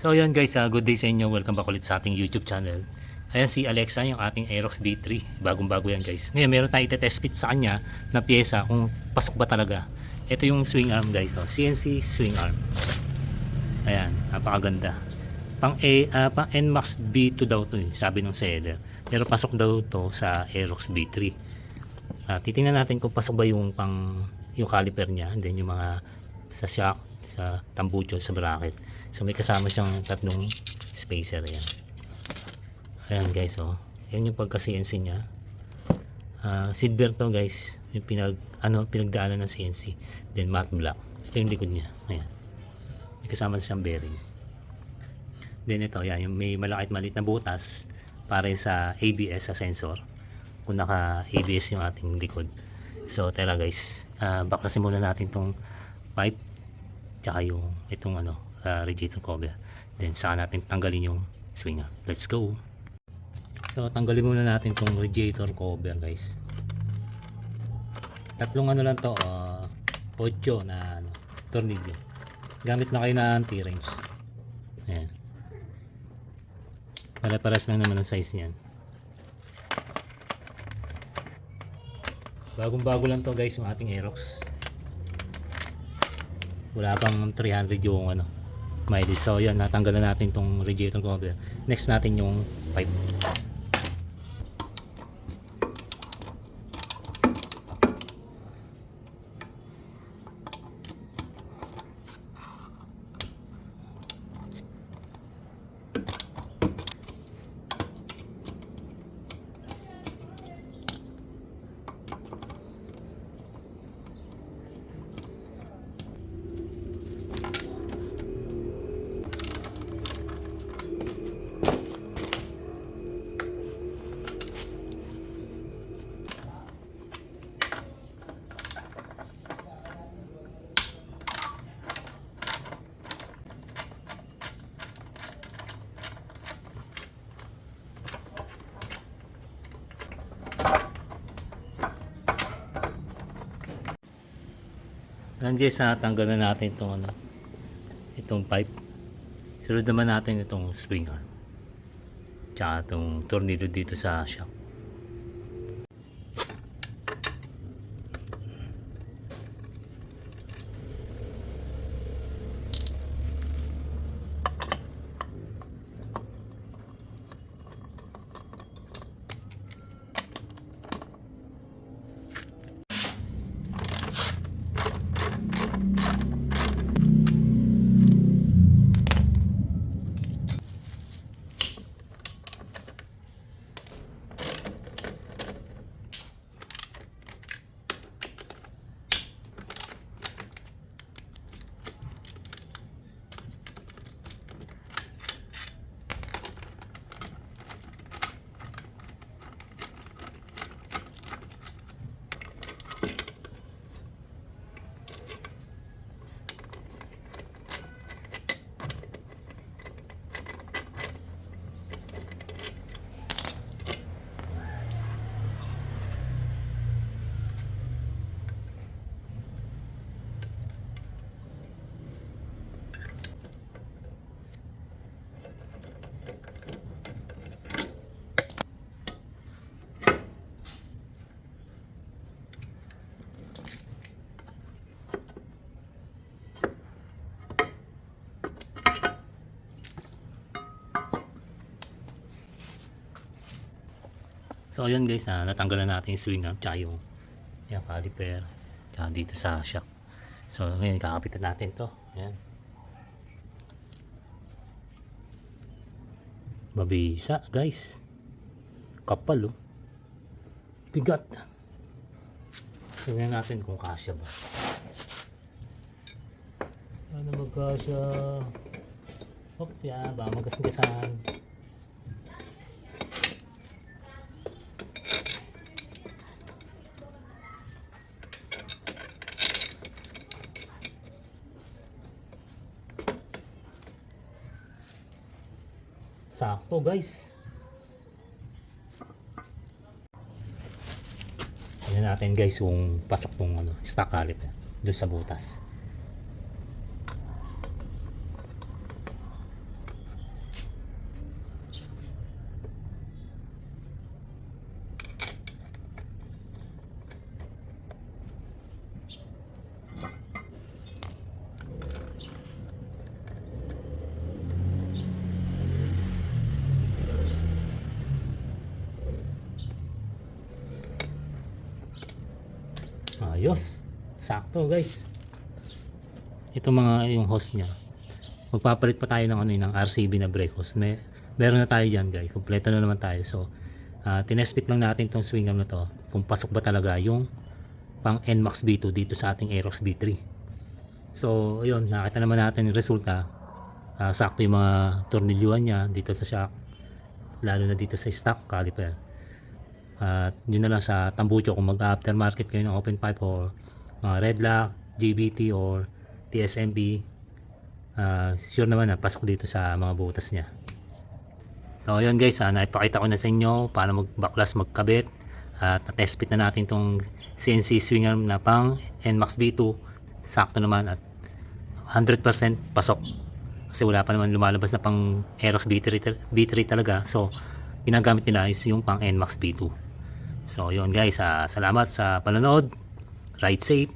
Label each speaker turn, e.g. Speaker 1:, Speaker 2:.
Speaker 1: So ayan guys, good day sa inyo. Welcome back ulit sa ating YouTube channel. Ayan si Alexa, yung ating Aerox D3. Bagong bago yan guys. Ngayon meron tayong test fit sa kanya na pyesa kung pasok ba talaga. Ito yung swing arm guys, CNC swing arm. Ayan, napakaganda. Pang NMAX B2 daw to, sabi ng seller. Pero pasok daw to sa Aerox B3. Titingnan natin kung pasok ba yung yung caliper niya, and then yung mga sa shock, sa tambucho, sa bracket. So may kasama siyang tatlong spacer yan. Ayan guys, yan yung pagka CNC niya. Silver to guys, yung pinagdaanan ng CNC. Then matte black. Ito yung likod niya. Ayan. May kasama siyang bearing. Then ito, yan, yung may malaki at maliit na butas para sa ABS sa sensor. Kung naka ABS yung ating likod. So tara guys, baklasin muna natin tong pipe tsaka yung itong radiator cover, then saka natin tanggalin yung swing arm. Let's go. So tanggalin muna natin tong radiator cover guys. Tatlong lang to, 8 na tornilyo. Gamit na kayo na anti-wrench. Ayan, pare-paras lang naman ang size niyan. Bagong bago lang to guys yung ating Aerox. Wala pang 300 yung mileage. So yan, natanggalan natin tong radiator cover. Next natin yung pipe. Nandiyan sa tanggal na natin itong pipe. Sunod naman natin itong swing arm. Tsaka itong tornilyo dito sa shock. So ayan guys, natanggalan natin yung swing arm tsaka yung caliper tsaka dito sa shock. So ngayon kakapitan natin to. Ayan. Mabisa guys. Kapal bigat. Tingnan natin kung kasya ba. Ano magkasya? Hop, yan, ba magasgasan. Sakto guys. Tingnan natin guys kung pasok tong stock caliper doon sa butas. Ayos. Sakto guys. Ito mga yung hose niya. Magpapalit pa tayo ng ano ng RCB na brake hose. Meron na tayo diyan guys. Kumpleto na naman tayo. So, tinespit lang natin tong swing arm na to. Kung pasok ba talaga yung pang NMAX B2 dito sa ating Aerox B3. So, ayun, nakita naman natin yung resulta. Sakto yung mga tornilyuhan niya dito sa shock. Lalo na dito sa stock caliper. At yun na lang sa tambucho kung mag-aftermarket kayo ng open pipe or mga Redlock, GBT or TSMP, sure naman na pasok dito sa mga butas niya. So ayun guys, naipakita ko na sa inyo paano magbaklas magkabit at na-test fit na natin tong CNC swing arm na pang NMAX B2. Sakto naman at 100% pasok kasi wala pa naman lumalabas na pang Aerox B3 talaga. So ginagamit nila is yung pang NMAX B2. So yun guys, salamat sa panonood. Ride safe.